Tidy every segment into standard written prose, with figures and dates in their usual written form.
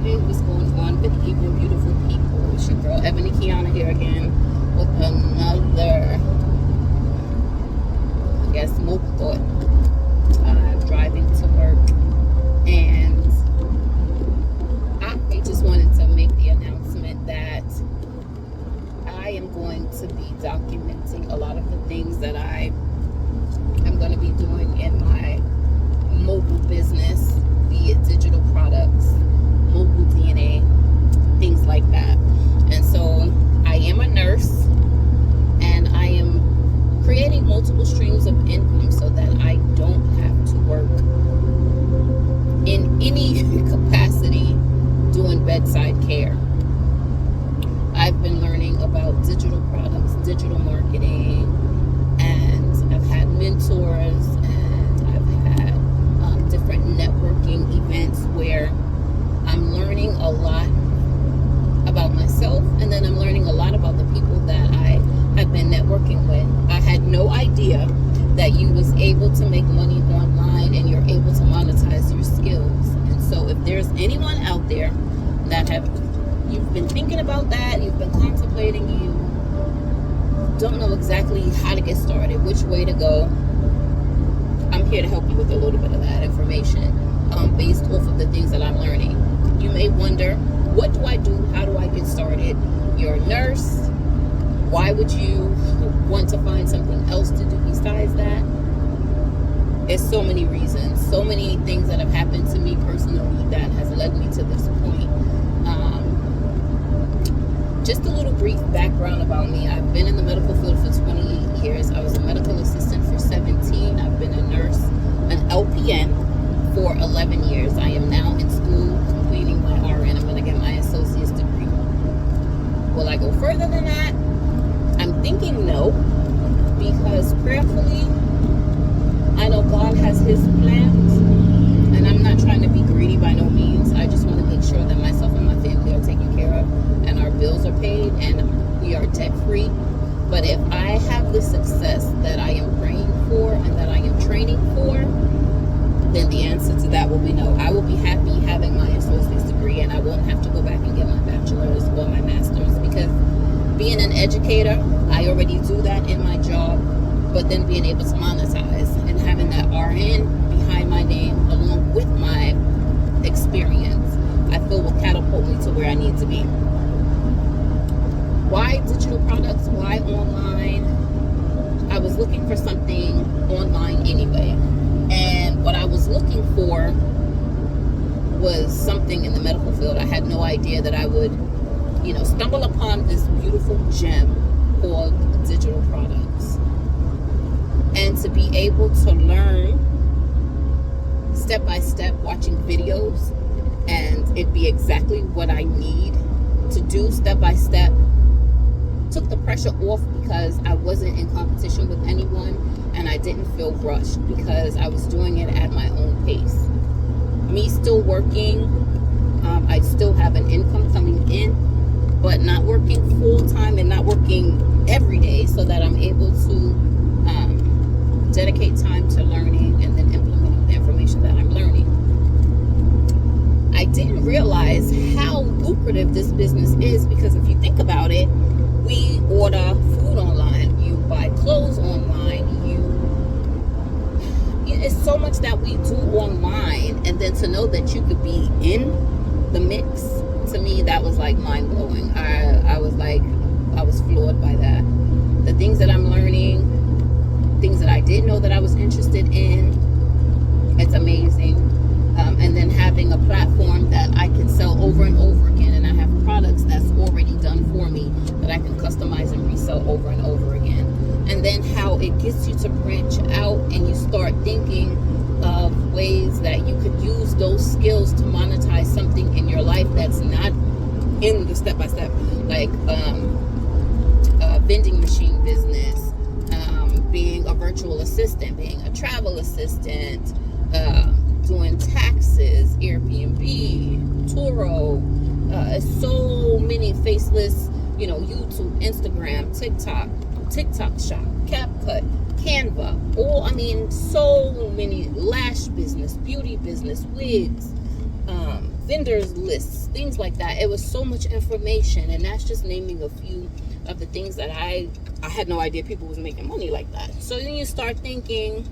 Hey, what's going on with evil, beautiful people? It's your girl Ebony Kiana here again with another, I guess, mobile thought. I'm driving to work, and I just wanted to make the announcement that I am going to be documenting a lot of the things that I am going to be doing in my mobile business, be it digital products, mobile DNA, things like that. And so I am a nurse, and I am creating multiple streams of income so that I don't have to work in any capacity doing bedside care. I've been learning about digital products, digital marketing, and I've had mentors, and I've had different networking events where I'm learning a lot about myself, and then I'm learning a lot about the people that I have been networking with. I had no idea that you was able to make money online and you're able to monetize your skills. And so if there's anyone out there that you've been thinking about that, you've been contemplating, you don't know exactly how to get started, which way to go, I'm here to help you with a little bit of that information based off of the things that I'm learning. You may wonder, what do I do? How do I get started? You're a nurse. Why would you want to find something else to do besides that? There's so many reasons, so many things that have happened to me personally that has led me to this point. Just a little brief background about me. I've been in the medical field for 28 years. I was a medical assistant for 17. I've been a nurse, an LPN for 11 years. I am now in school completing my RN. I'm going to get my associate's degree. Will I go further than that? I'm thinking no, because prayerfully, I know God has His plans, and I'm not trying to be greedy by no means. I just want to make sure that myself and my family are taken care of, and our bills are paid, and we are debt free. But if I have the success that I am praying for and that I am training for, then the answer to that will be no. I will be happy having my associate's degree, and I won't have to go back and get my bachelor's or my master's, because being an educator, I already do that in my job. But then being able to monetize and having that RN behind my name along with my experience, I feel will catapult me to where I need to be. Why digital products? Why online? I was looking for something online anyway. And what I was looking for was something in the medical field. I had no idea that I would, stumble upon this beautiful gem called digital products. And to be able to learn step by step, watching videos, and it be exactly what I need to do step by step, took the pressure off, because I wasn't in competition with anyone, and I didn't feel rushed because I was doing it at my own pace. Me still working, I still have an income coming in, but not working full time and not working every day, so that I'm able to dedicate time to learning and then implementing the information that I'm learning. I didn't realize how lucrative this business is, because if you think about it, we order food online, you buy clothes online, it's so much that we do online, and then to know that you could be in the mix, to me that was like mind-blowing. I was floored by that. The things that I'm learning, things that I didn't know that I was interested in, it's amazing. And then having a platform that I can sell over and over again, and I have products that's already done for me that I can customize and resell over and over again. And then how it gets you to branch out, and you start thinking of ways that you could use those skills to monetize something in your life that's not in the step-by-step, like vending machine business, being a virtual assistant, being a travel assistant, doing taxes, Airbnb, Turo, so many faceless, YouTube, Instagram, TikTok Shop, CapCut, Canva, so many lash business, beauty business, wigs, vendors lists, things like that. It was so much information, and that's just naming a few of the things that I had no idea people was making money like that. So then you start thinking,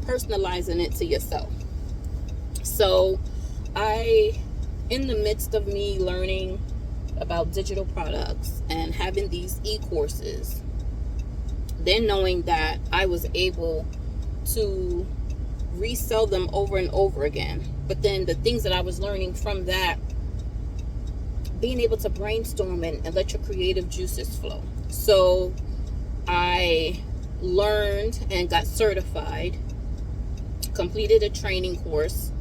personalizing it to yourself. So in the midst of me learning about digital products and having these e-courses, then knowing that I was able to resell them over and over again, but then the things that I was learning from that, being able to brainstorm and let your creative juices flow. So I learned and got certified, completed a training course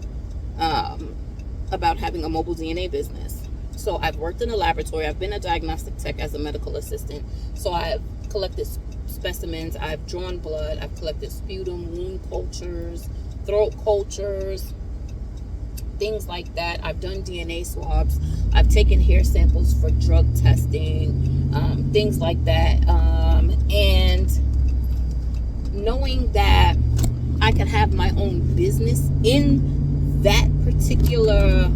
about having a mobile DNA business. So I've worked in a laboratory. I've been a diagnostic tech as a medical assistant. So I've collected specimens. I've drawn blood. I've collected sputum, wound cultures, throat cultures, things like that. I've done DNA swabs. I've taken hair samples for drug testing, things like that. And knowing that I can have my own business in that particular...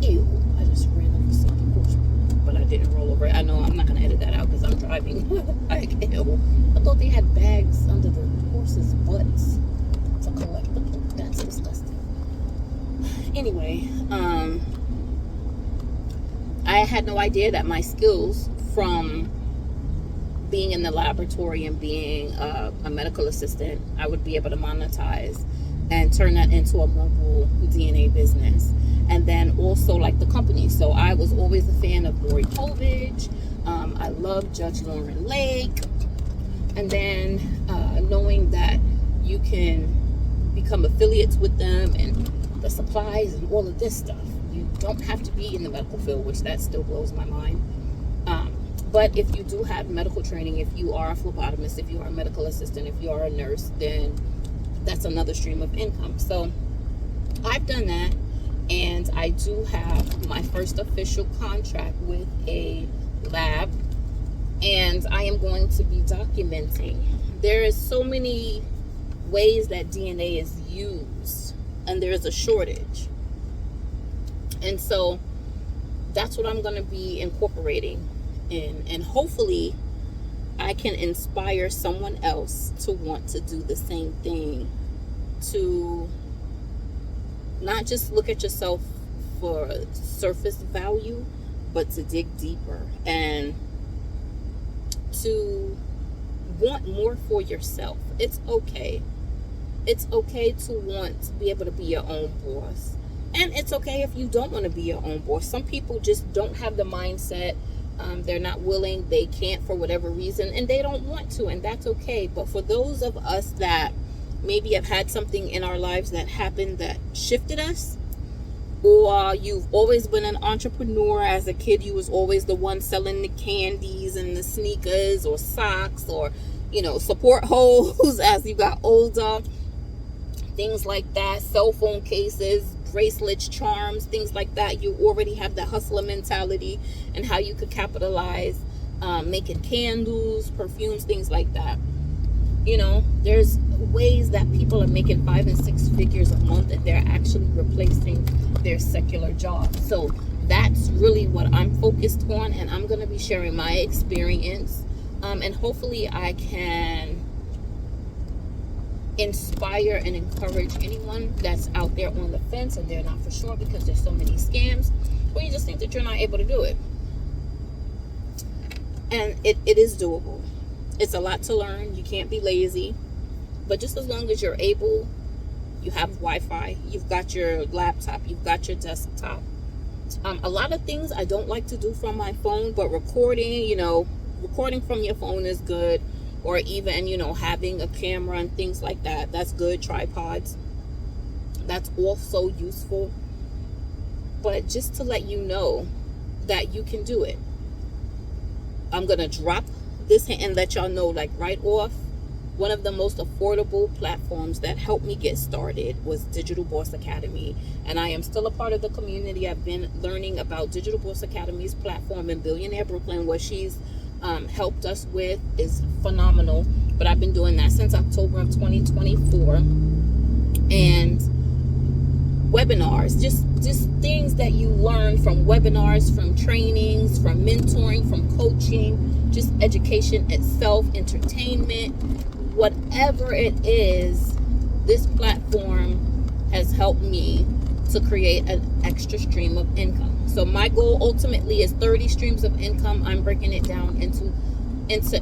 Ew, I just ran over something, but I didn't roll over it. I know I'm not going to edit that out because I'm driving. Like, ew. I thought they had bags under the horses' butts to collect the poop. That's disgusting. Anyway, I had no idea that my skills from being in the laboratory and being a medical assistant, I would be able to monetize and turn that into a mobile DNA business. And then also like the company. So I was always a fan of Maury Povich. I love Judge Lauren Lake. And then knowing that you can become affiliates with them and the supplies and all of this stuff. You don't have to be in the medical field, which that still blows my mind. But if you do have medical training, if you are a phlebotomist, if you are a medical assistant, if you are a nurse, then that's another stream of income. So I've done that, and I do have my first official contract with a lab, and I am going to be documenting. There is so many ways that DNA is used, and there's a shortage. And so that's what I'm going to be incorporating in, and hopefully I can inspire someone else to want to do the same thing, to not just look at yourself for surface value, but to dig deeper and to want more for yourself. It's okay. It's okay to want to be able to be your own boss. And it's okay if you don't want to be your own boss. Some people just don't have the mindset. They're not willing. They can't for whatever reason. And they don't want to. And that's okay. But for those of us that maybe have had something in our lives that happened that shifted us, or you've always been an entrepreneur as a kid, you was always the one selling the candies and the sneakers or socks or, support holes as you got older, things like that, cell phone cases, bracelets, charms, things like that. You already have the hustler mentality and how you could capitalize, making candles, perfumes, things like that. There's ways that people are making 5 and 6 figures a month, and they're actually replacing their secular job. So that's really what I'm focused on, and I'm going to be sharing my experience, and hopefully I can inspire and encourage anyone that's out there on the fence and they're not for sure because there's so many scams, or you just think that you're not able to do it. And it is doable. It's a lot to learn. You can't be lazy, but just as long as you're able, you have Wi-Fi, you've got your laptop, you've got your desktop. A lot of things I don't like to do from my phone, but recording from your phone is good. Or even, having a camera and things like that. That's good. Tripods. That's also useful. But just to let you know that you can do it. I'm going to drop this and let y'all know, right off, one of the most affordable platforms that helped me get started was Digital Boss Academy. And I am still a part of the community. I've been learning about Digital Boss Academy's platform in Billionaire Brooklyn. What she's helped us with is phenomenal, but I've been doing that since October of 2024, and webinars, just things that you learn from webinars, from trainings, from mentoring, from coaching, just education itself, entertainment, whatever it is. This platform has helped me to create an extra stream of income. So my goal ultimately is 30 streams of income. I'm breaking it down into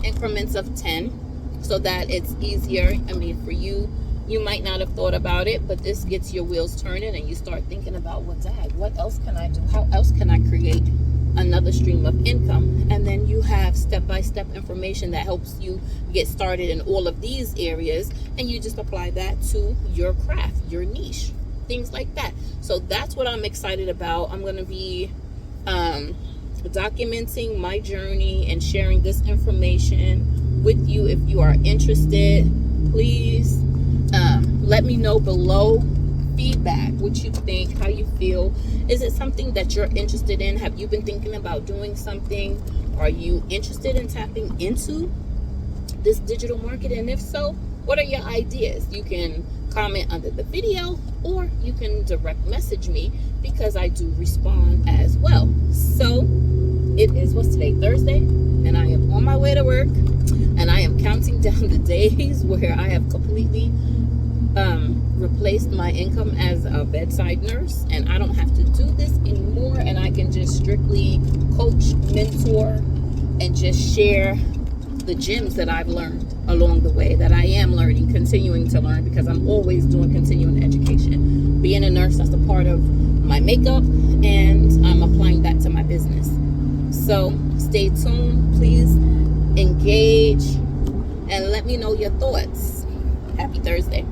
increments of 10 so that it's easier. I mean, for you might not have thought about it, but this gets your wheels turning and you start thinking about, well, dang, what else can I do? How else can I create another stream of income? And then you have step-by-step information that helps you get started in all of these areas, and you just apply that to your craft, your niche, things like that. So that's what I'm excited about. I'm going to be documenting my journey and sharing this information with you. If you are interested, please let me know below. Feedback, what you think, how you feel. Is it something that you're interested in? Have you been thinking about doing something? Are you interested in tapping into this digital market? And if so, what are your ideas? You can comment under the video, or you can direct message me, because I do respond as well. So it is, what's today, Thursday, and I am on my way to work, and I am counting down the days where I have completely replaced my income as a bedside nurse, and I don't have to do this anymore, and I can just strictly coach, mentor, and just share the gems that I've learned along the way, that I am learning, continuing to learn, because I'm always doing continuing education. Being a nurse, that's a part of my makeup, and I'm applying that to my business. So stay tuned, please engage, and let me know your thoughts. Happy Thursday.